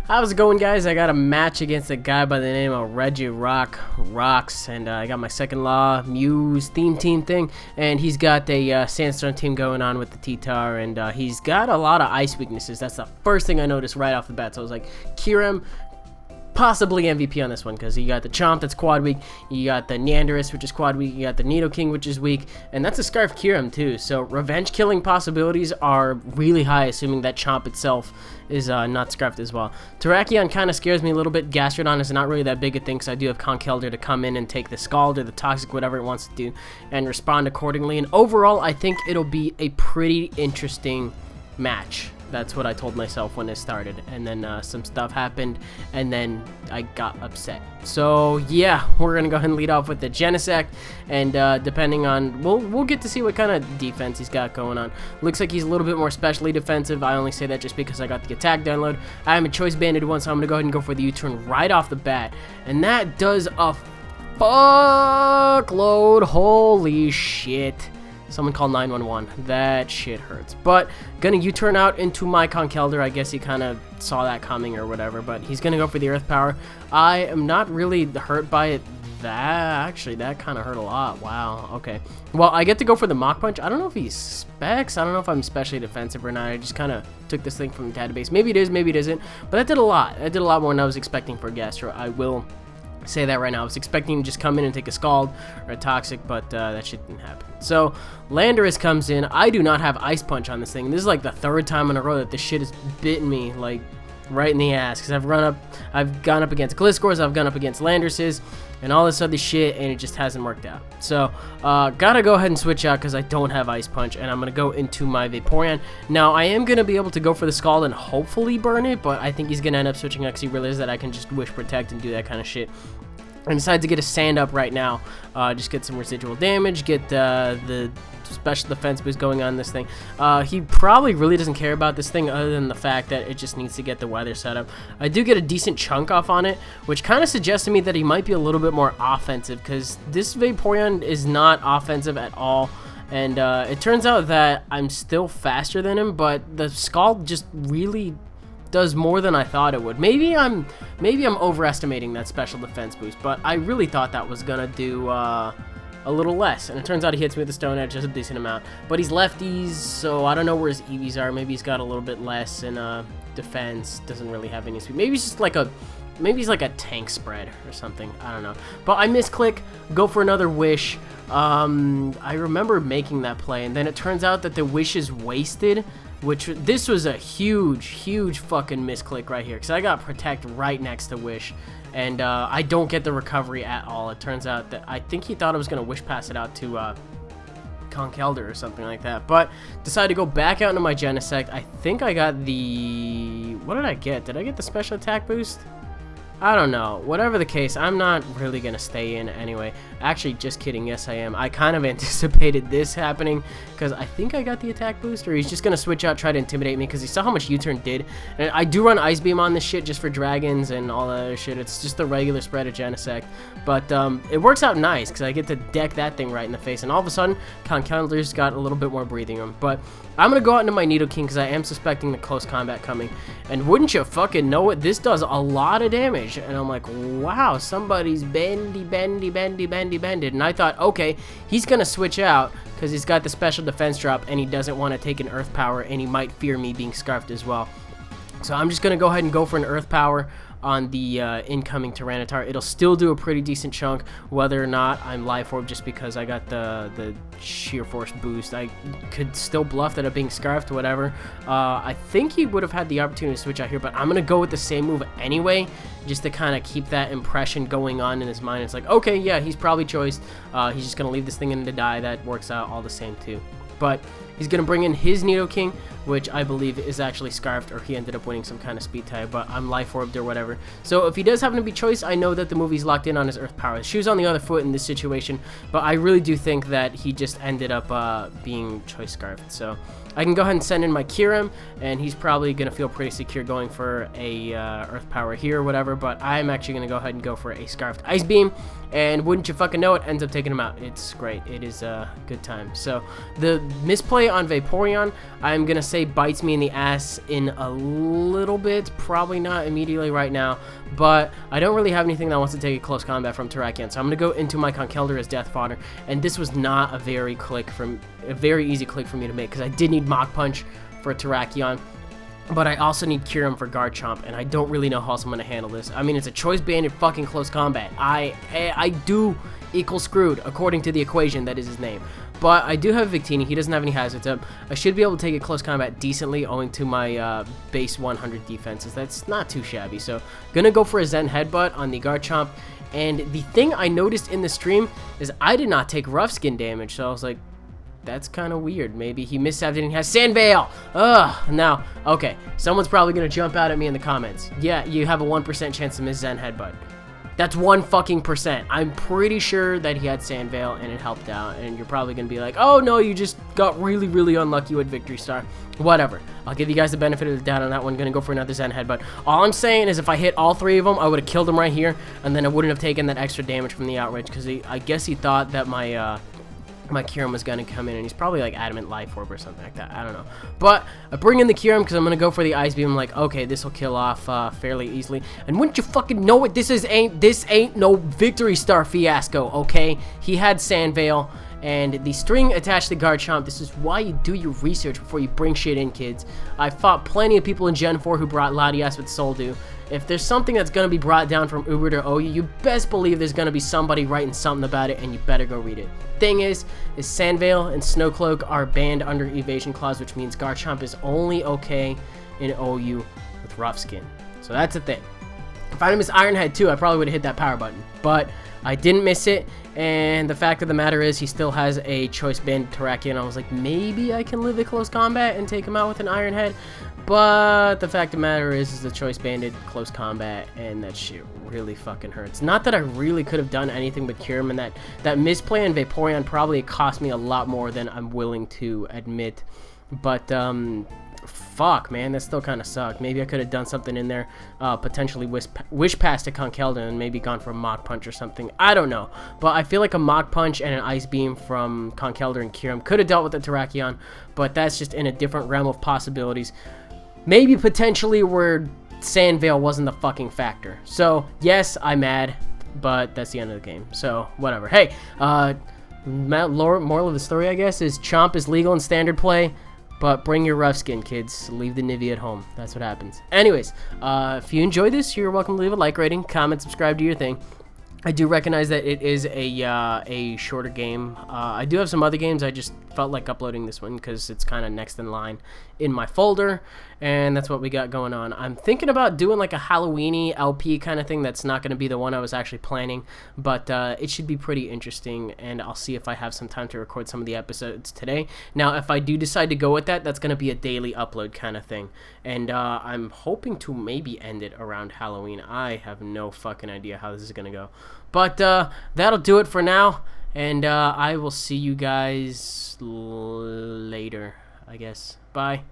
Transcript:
How's it going, guys? I got a match against a guy by the name of Regirockrocks, and I got my second law Muse theme team thing, and he's got a Sandstorm team going on with the T-Tar, and he's got a lot of ice weaknesses. That's the first thing I noticed right off the bat. So I was like, Kirim, possibly MVP on this one, because you got the Chomp that's quad weak, you got the Neanderus, which is quad weak, you got the Nidoking, which is weak, and that's a Scarf Kirim too. So revenge killing possibilities are really high, assuming that Chomp itself is not scarfed as well. Terrakion kind of scares me a little bit. Gastrodon is not really that big a thing, because I do have Conkeldurr to come in and take the Scald or the Toxic, whatever it wants to do, and respond accordingly. And overall, I think it'll be a pretty interesting match. That's what I told myself when it started, and then some stuff happened, and then I got upset. So yeah, we're gonna go ahead and lead off with the Genesect, and depending on, we'll get to see what kind of defense he's got going on. Looks like he's a little bit more specially defensive. I only say that just because I got the attack download. I am a choice banded one, so I'm gonna go ahead and go for the U-turn right off the bat, and that does a fuckload. Holy shit. Someone call 911. That shit hurts. But gonna U-turn out into my Conkeldurr. I guess he kind of saw that coming or whatever. But he's gonna go for the Earth Power. I am not really hurt by it. Actually, that kind of hurt a lot. Wow. Okay. Well, I get to go for the Mach Punch. I don't know if he's specs. I don't know if I'm especially defensive or not. I just kind of took this thing from the database. Maybe it is. Maybe it isn't. But that did a lot. That did a lot more than I was expecting for Gastro. I will say that right now. I was expecting to just come in and take a Scald or a Toxic, but that shit didn't happen. So Landorus comes in. I do not have Ice Punch on this thing. This is like the third time in a row that this shit has bitten me like right in the ass, because I've gone up against Gliscors, I've gone up against Landuses and all this other shit, and it just hasn't worked out. So gotta go ahead and switch out because I don't have Ice Punch, and I'm gonna go into my Vaporeon. Now I am gonna be able to go for the Scald and hopefully burn it, but I think he's gonna end up switching out because he realizes that I can just Wish Protect and do that kind of shit. And decided to get a Sand Up right now, just get some residual damage, get the special defense boost going on this thing. He probably really doesn't care about this thing other than the fact that it just needs to get the weather set up. I do get a decent chunk off on it, which kind of suggests to me that he might be a little bit more offensive, because this Vaporeon is not offensive at all. And it turns out that I'm still faster than him, but the Scald just really does more than I thought it would. Maybe I'm overestimating that special defense boost, but I really thought that was gonna do a little less, and it turns out he hits me with the Stone Edge just a decent amount. But he's lefties, so I don't know where his EVs are. Maybe he's got a little bit less in defense. Doesn't really have any speed. Maybe he's just like a tank spread or something. I don't know. But I misclick, go for another Wish. I remember making that play, and then it turns out that the Wish is wasted. This was a huge fucking misclick right here, because I got Protect right next to Wish, and I don't get the recovery at all. It turns out that I think he thought I was going to Wish Pass it out to Conkeldurr or something like that, but decided to go back out into my Genesect. I think I got the... What did I get? Did I get the special attack boost? I don't know. Whatever the case, I'm not really going to stay in anyway. Actually, just kidding. Yes, I am. I kind of anticipated this happening because I think I got the attack boost, or he's just going to switch out, try to intimidate me because he saw how much U-turn did. And I do run Ice Beam on this shit just for dragons and all that other shit. It's just the regular spread of Genesect. But it works out nice because I get to deck that thing right in the face. And all of a sudden, Conkeldurr's got a little bit more breathing room. But I'm going to go out into my Nidoking because I am suspecting the close combat coming. And wouldn't you fucking know it, this does a lot of damage. And I'm like, wow, somebody's bended. And I thought, okay, he's going to switch out because he's got the special defense drop and he doesn't want to take an Earth Power, and he might fear me being Scarfed as well. So I'm just going to go ahead and go for an Earth Power on the incoming Tyranitar. It'll still do a pretty decent chunk, whether or not I'm Life Orb, just because I got the Sheer Force boost. I could still bluff that I'm being Scarfed, whatever. I think he would have had the opportunity to switch out here, but I'm going to go with the same move anyway, just to kind of keep that impression going on in his mind. It's like, okay, yeah, he's probably choiced. He's just going to leave this thing in to die. That works out all the same too. But he's going to bring in his Nidoking, which I believe is actually Scarfed, or he ended up winning some kind of speed tie, but I'm Life Orbed or whatever. So if he does happen to be choice, I know that the movie's locked in on his Earth Power. His shoe's on the other foot in this situation, but I really do think that he just ended up being choice Scarfed. So I can go ahead and send in my Kirim, and he's probably going to feel pretty secure going for a Earth Power here or whatever, but I'm actually going to go ahead and go for a Scarfed Ice Beam, and wouldn't you fucking know it, ends up taking him out. It's great. It is a good time. So the misplay misplay on Vaporeon, I'm gonna say bites me in the ass in a little bit, probably not immediately right now, but I don't really have anything that wants to take a close combat from Terrakion, so I'm gonna go into my Conkeldurr as Death Fodder, and this was not a very easy click for me to make, because I did need Mach Punch for Terrakion. But I also need Kyurem for Garchomp, and I don't really know how else I'm going to handle this. I mean, it's a choice banded fucking close combat. I do equal screwed, according to the equation that is his name. But I do have Victini. He doesn't have any hazards up. I should be able to take a close combat decently, owing to my base 100 defenses. That's not too shabby. So, gonna go for a Zen Headbutt on the Garchomp. And the thing I noticed in the stream is I did not take Rough Skin damage, so I was like, that's kind of weird. Maybe he missapped it and he has Sand Veil. Ugh. Now, okay. Someone's probably going to jump out at me in the comments. Yeah, you have a 1% chance to miss Zen Headbutt. That's 1 fucking %. I'm pretty sure that he had Sand Veil and it helped out. And you're probably going to be like, oh no, you just got really, really unlucky with Victory Star. Whatever. I'll give you guys the benefit of the doubt on that one. Gonna go for another Zen Headbutt. All I'm saying is if I hit all 3 of them, I would have killed him right here. And then I wouldn't have taken that extra damage from the Outrage. Because I guess he thought that my Kyurem was going to come in, and he's probably like Adamant Life Orb or something like that. I don't know. But I bring in the Kyurem because I'm going to go for the Ice Beam. I'm like, okay, this will kill off fairly easily. And wouldn't you fucking know it? This ain't no Victory Star fiasco, okay? He had Sand Veil and the string attached to Garchomp. This is why you do your research before you bring shit in, kids. I fought plenty of people in Gen 4 who brought Latias with Soldew. If there's something that's going to be brought down from Uber to OU, you best believe there's going to be somebody writing something about it, and you better go read it. Thing is Sandveil and Snowcloak are banned under Evasion Clause, which means Garchomp is only okay in OU with Rough Skin. So that's the thing. If I didn't miss Iron Head too, I probably would have hit that power button. But I didn't miss it, and the fact of the matter is he still has a choice band Terrakion. I was like, maybe I can live a close combat and take him out with an Iron Head. But the fact of the matter is the choice banded close combat, and that shit really fucking hurts. Not that I really could have done anything but cure him, and that misplay on Vaporeon probably cost me a lot more than I'm willing to admit. But fuck, man, that still kind of sucked. Maybe I could have done something in there, potentially wish past a Conkeldurr and maybe gone for a Mach Punch or something. I don't know, but I feel like a Mach Punch and an Ice Beam from Conkeldurr and Kyurem could have dealt with the Terrakion, but that's just in a different realm of possibilities. Maybe potentially where Sandveil wasn't the fucking factor. So yes, I'm mad, but that's the end of the game. So whatever. Hey, moral of the story, I guess, is Chomp is legal in standard play. But bring your Rough Skin, kids. Leave the Nivea at home. That's what happens. Anyways, if you enjoyed this, you're welcome to leave a like rating, comment, subscribe, do your thing. I do recognize that it is a shorter game. I do have some other games. I just felt like uploading this one because it's kind of next in line in my folder, and that's what we got going on. I'm thinking about doing like a Halloween-y LP kind of thing. That's not going to be the one I was actually planning, but it should be pretty interesting, and I'll see if I have some time to record some of the episodes today. Now, if I do decide to go with that, that's going to be a daily upload kind of thing, and I'm hoping to maybe end it around Halloween. I have no fucking idea how this is going to go. But that'll do it for now, and I will see you guys later, I guess. Bye.